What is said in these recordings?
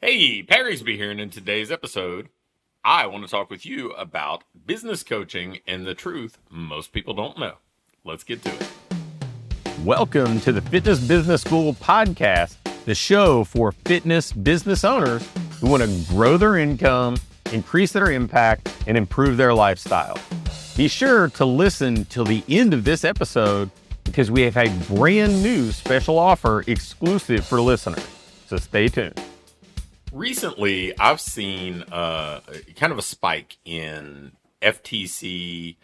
Hey, Rigsby here, and in today's episode, I want to talk with you about business coaching and the truth most people don't know. Let's get to it. Welcome to the Fitness Business School podcast, the show for fitness business owners who want to grow their income, increase their impact, and improve their lifestyle. Be sure to listen till the end of this episode because we have a brand new special offer exclusive for listeners. So stay tuned. Recently, I've seen kind of a spike in FTC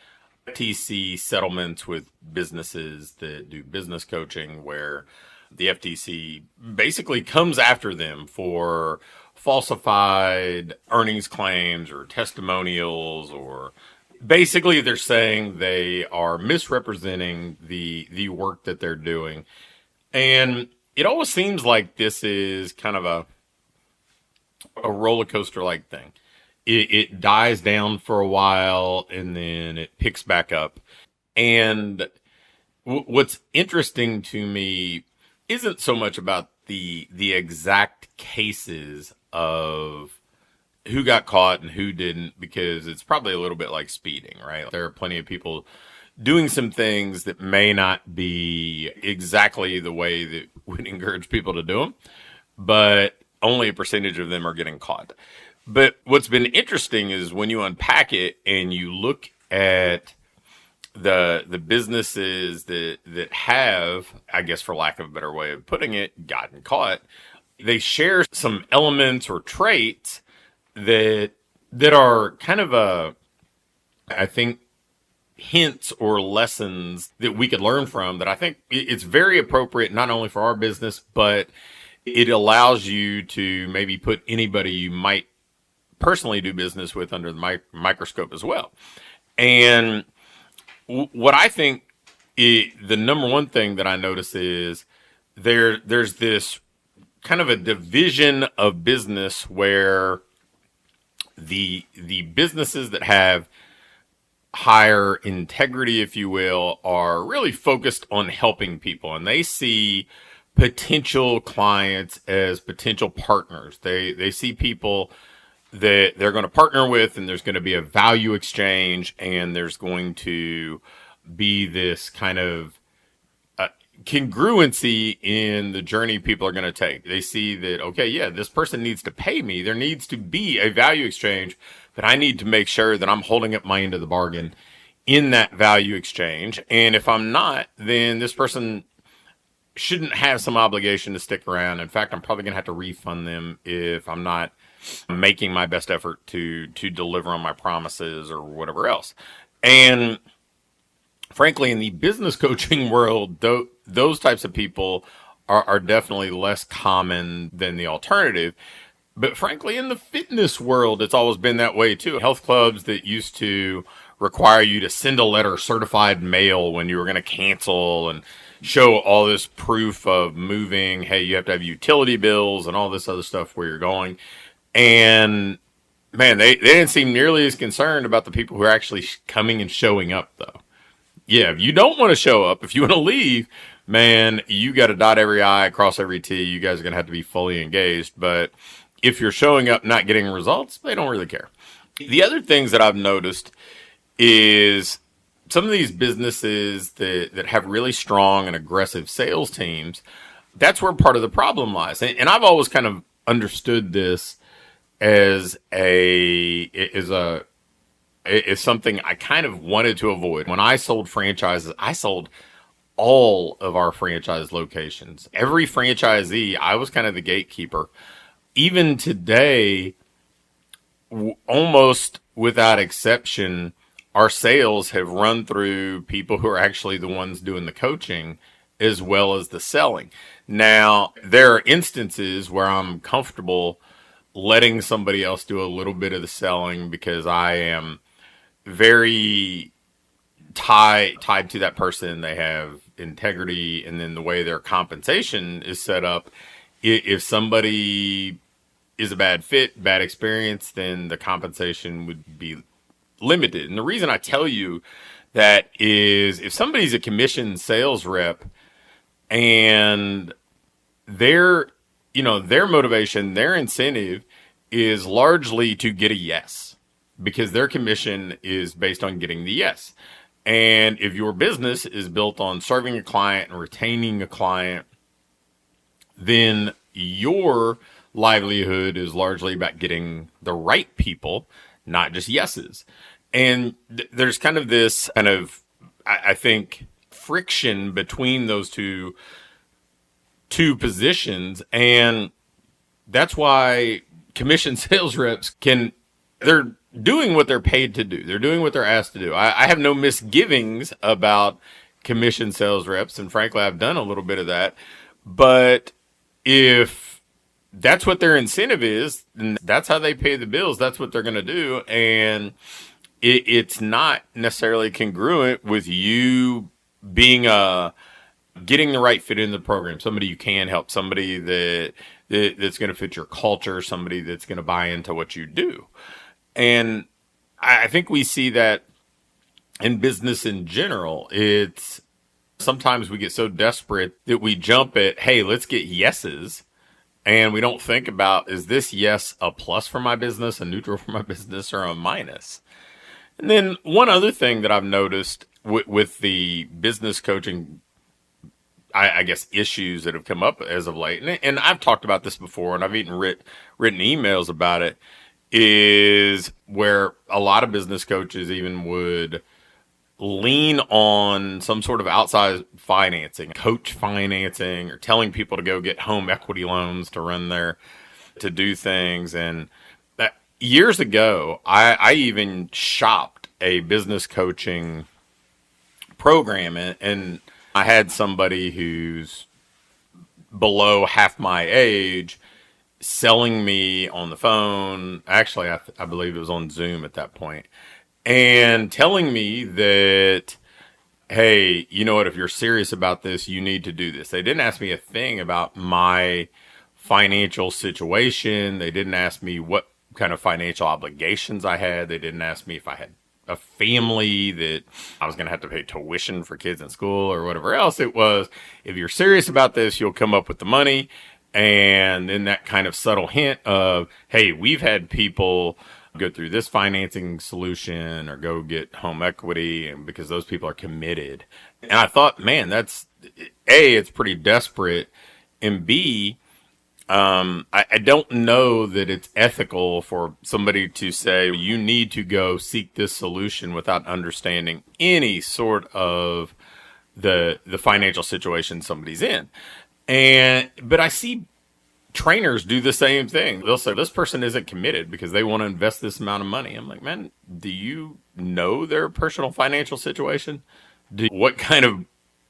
settlements with businesses that do business coaching, where the FTC basically comes after them for falsified earnings claims or testimonials, or basically they're saying they are misrepresenting the work that they're doing. And it always seems like this is kind of a roller coaster like thing. It dies down for a while and then it picks back up. And what's interesting to me isn't so much about the exact cases of who got caught and who didn't, because it's probably a little bit like speeding, right? There are plenty of people doing some things that may not be exactly the way that we'd encourage people to do them, but only a percentage of them are getting caught. But what's been interesting is when you unpack it and you look at the businesses that have, I guess for lack of a better way of putting it, gotten caught, they share some elements or traits that are kind of I think, hints or lessons that we could learn from, that I think it's very appropriate not only for our business, but it allows you to maybe put anybody you might personally do business with under the microscope as well. And what I think the number one thing that I notice is there's this kind of a division of business where the businesses that have higher integrity, if you will, are really focused on helping people, and they see potential clients as potential partners. They see people that they're going to partner with, and there's going to be a value exchange, and there's going to be this kind of congruency in the journey people are going to take. They see that, okay, yeah, this person needs to pay me. There needs to be a value exchange, but I need to make sure that I'm holding up my end of the bargain in that value exchange. And if I'm not, then this person shouldn't have some obligation to stick around. In fact, I'm probably going to have to refund them if I'm not making my best effort to deliver on my promises or whatever else. And frankly, in the business coaching world, those types of people are definitely less common than the alternative. But frankly, in the fitness world, it's always been that way too. Health clubs that used to require you to send a letter certified mail when you were going to cancel and show all this proof of moving. Hey, you have to have utility bills and all this other stuff where you're going. And man, they didn't seem nearly as concerned about the people who are actually coming and showing up, though. Yeah, if you don't want to show up, if you want to leave, man, you got to dot every I, cross every T. You guys are going to have to be fully engaged. But if you're showing up, not getting results, they don't really care. The other things that I've noticed is some of these businesses that have really strong and aggressive sales teams, that's where part of the problem lies. And I've always kind of understood this as something I kind of wanted to avoid. When I sold franchises, I sold all of our franchise locations. Every franchisee, I was kind of the gatekeeper. Even today, almost without exception, our sales have run through people who are actually the ones doing the coaching as well as the selling. Now, there are instances where I'm comfortable letting somebody else do a little bit of the selling because I am very tied to that person. They have integrity, and then the way their compensation is set up, if somebody is a bad fit, bad experience, then the compensation would be limited. And the reason I tell you that is if somebody's a commission sales rep and they're their motivation, their incentive is largely to get a yes, because their commission is based on getting the yes. And if your business is built on serving a client and retaining a client, then your livelihood is largely about getting the right people, not just yeses. And there's kind of this I think, friction between those two positions. And that's why commission sales reps they're doing what they're paid to do. They're doing what they're asked to do. I have no misgivings about commission sales reps. And frankly, I've done a little bit of that. But if that's what their incentive is, then that's how they pay the bills. That's what they're going to do. And it's not necessarily congruent with you being getting the right fit in the program, somebody you can help, somebody that's going to fit your culture, somebody that's going to buy into what you do. And I think we see that in business in general. It's sometimes we get so desperate that we jump at, hey, let's get yeses. And we don't think about, is this yes a plus for my business, a neutral for my business, or a minus? And then one other thing that I've noticed with the business coaching, I guess, issues that have come up as of late, and I've talked about this before, and I've even written emails about it, is where a lot of business coaches even would lean on some sort of outside financing, coach financing, or telling people to go get home equity loans to do things. And that, years ago, I even shopped a business coaching program, and I had somebody who's below half my age selling me on the phone. Actually, I believe it was on Zoom at that point, and telling me that, hey, you know what, if you're serious about this, you need to do this. They didn't ask me a thing about my financial situation. They didn't ask me what kind of financial obligations I had. They didn't ask me if I had a family that I was going to have to pay tuition for kids in school or whatever else. It was, if you're serious about this, you'll come up with the money. And then that kind of subtle hint of, hey, we've had people go through this financing solution or go get home equity, and because those people are committed. And I thought, man, that's A, it's pretty desperate, and B, I don't know that it's ethical for somebody to say you need to go seek this solution without understanding any sort of the financial situation somebody's in. But I see trainers do the same thing. They'll say, this person isn't committed because they want to invest this amount of money. I'm like, man, do you know their personal financial situation? What kind of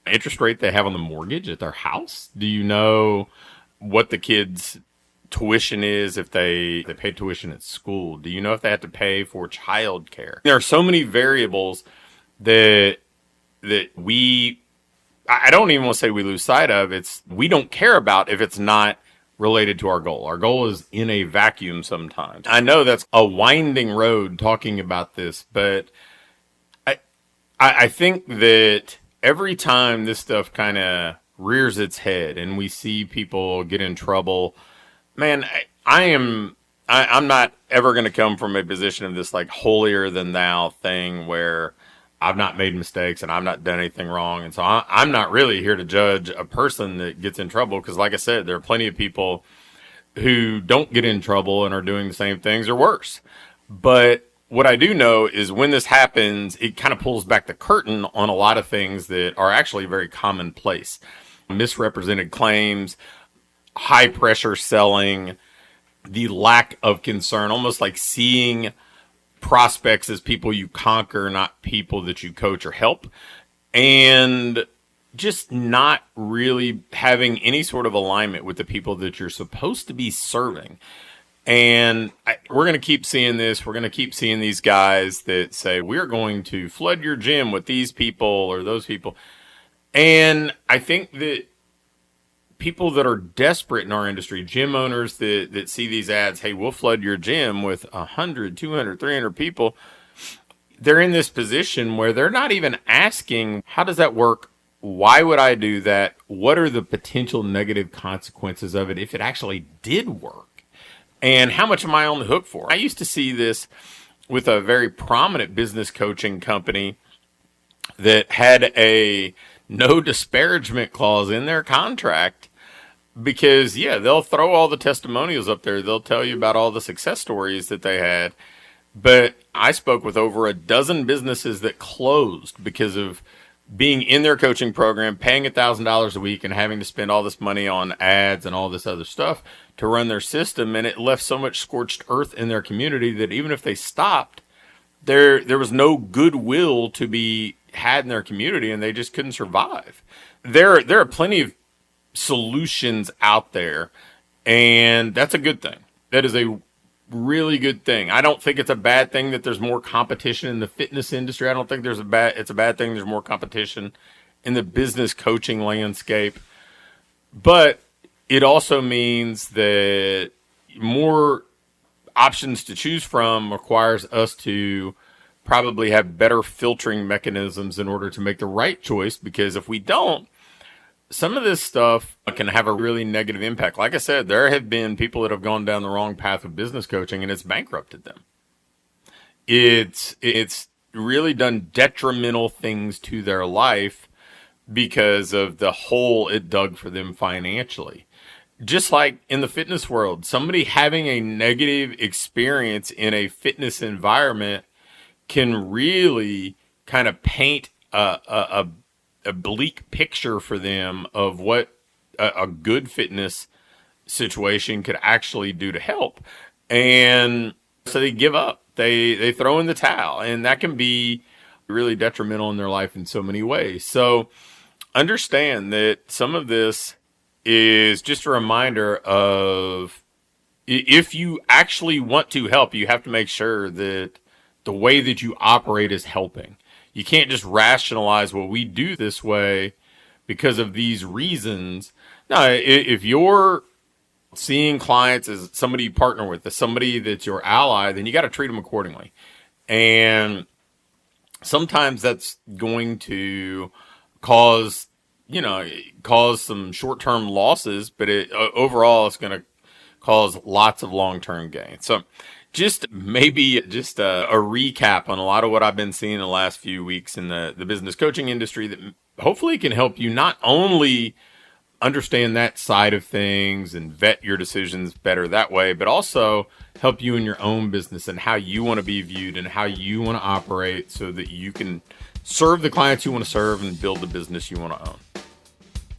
interest rate they have on the mortgage at their house? Do you know what the kids' tuition is if they pay tuition at school? Do you know if they have to pay for childcare? There are so many variables that I don't even want to say we lose sight of. We don't care about if it's not related to our goal. Our goal is in a vacuum sometimes. I know that's a winding road talking about this, but I think that every time this stuff kind of rears its head and we see people get in trouble, man, I'm not ever going to come from a position of this like holier than thou thing where I've not made mistakes and I've not done anything wrong. And so I'm not really here to judge a person that gets in trouble, because like I said, there are plenty of people who don't get in trouble and are doing the same things or worse. But what I do know is when this happens, it kind of pulls back the curtain on a lot of things that are actually very commonplace. Misrepresented claims, high pressure selling, the lack of concern, almost like seeing prospects as people you conquer, not people that you coach or help, and just not really having any sort of alignment with the people that you're supposed to be serving. And we're going to keep seeing this. We're going to keep seeing these guys that say, we're going to flood your gym with these people or those people. And I think that people that are desperate in our industry, gym owners that see these ads, hey, we'll flood your gym with 100, 200, 300 people. They're in this position where they're not even asking, how does that work Why would I do that? What are the potential negative consequences of it if it actually did work? And how much am I on the hook for? I used to see this with a very prominent business coaching company that had a no disparagement clause in their contract because, yeah, they'll throw all the testimonials up there. They'll tell you about all the success stories that they had. But I spoke with over a dozen businesses that closed because of being in their coaching program, paying $1,000 a week and having to spend all this money on ads and all this other stuff to run their system. And it left so much scorched earth in their community that even if they stopped, there was no goodwill to be had in their community and they just couldn't survive. There are plenty of solutions out there, and that's a good thing. That is a really good thing. I don't think it's a bad thing that there's more competition in the fitness industry. I don't think it's a bad thing there's more competition in the business coaching landscape. But it also means that more options to choose from requires us to probably have better filtering mechanisms in order to make the right choice, because if we don't, some of this stuff can have a really negative impact. Like I said, there have been people that have gone down the wrong path of business coaching and it's bankrupted them. It's really done detrimental things to their life because of the hole it dug for them financially. Just like in the fitness world, somebody having a negative experience in a fitness environment can really kind of paint a bleak picture for them of what a good fitness situation could actually do to help. And so they give up. They throw in the towel, and that can be really detrimental in their life in so many ways. So understand that some of this is just a reminder of, if you actually want to help, you have to make sure that the way that you operate is helping. You can't just rationalize, well, we do this way because of these reasons. No, if you're seeing clients as somebody you partner with, as somebody that's your ally, then you got to treat them accordingly. And sometimes that's going to cause some short-term losses, but overall it's going to cause lots of long-term gain. So just a recap on a lot of what I've been seeing in the last few weeks in the business coaching industry that hopefully can help you not only understand that side of things and vet your decisions better that way, but also help you in your own business and how you want to be viewed and how you want to operate so that you can serve the clients you want to serve and build the business you want to own.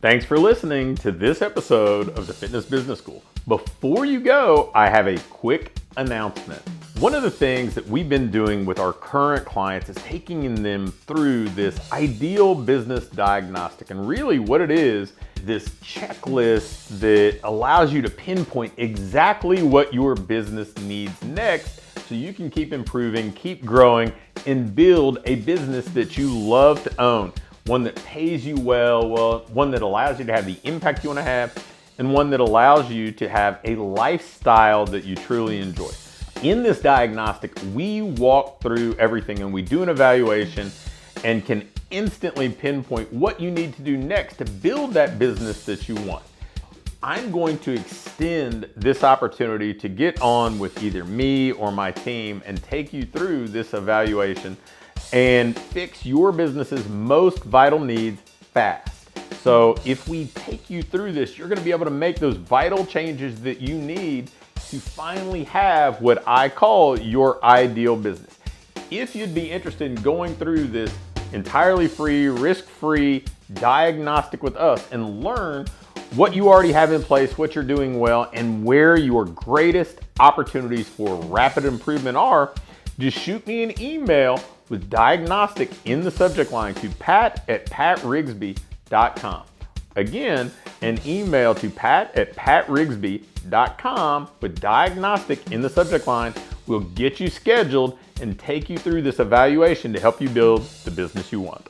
Thanks for listening to this episode of the Fitness Business School. Before you go, I have a quick announcement. One of the things that we've been doing with our current clients is taking them through this ideal business diagnostic. And really what it is, this checklist that allows you to pinpoint exactly what your business needs next so you can keep improving, keep growing, and build a business that you love to own. One that pays you well, one that allows you to have the impact you want to have, and one that allows you to have a lifestyle that you truly enjoy. In this diagnostic, we walk through everything and we do an evaluation and can instantly pinpoint what you need to do next to build that business that you want. I'm going to extend this opportunity to get on with either me or my team and take you through this evaluation and fix your business's most vital needs fast. So if we take you through this, you're going to be able to make those vital changes that you need to finally have what I call your ideal business. If you'd be interested in going through this entirely free, risk-free diagnostic with us and learn what you already have in place, what you're doing well, and where your greatest opportunities for rapid improvement are, just shoot me an email with diagnostic in the subject line to pat@patrigsby.com. Again, an email to pat@patrigsby.com with diagnostic in the subject line will get you scheduled and take you through this evaluation to help you build the business you want.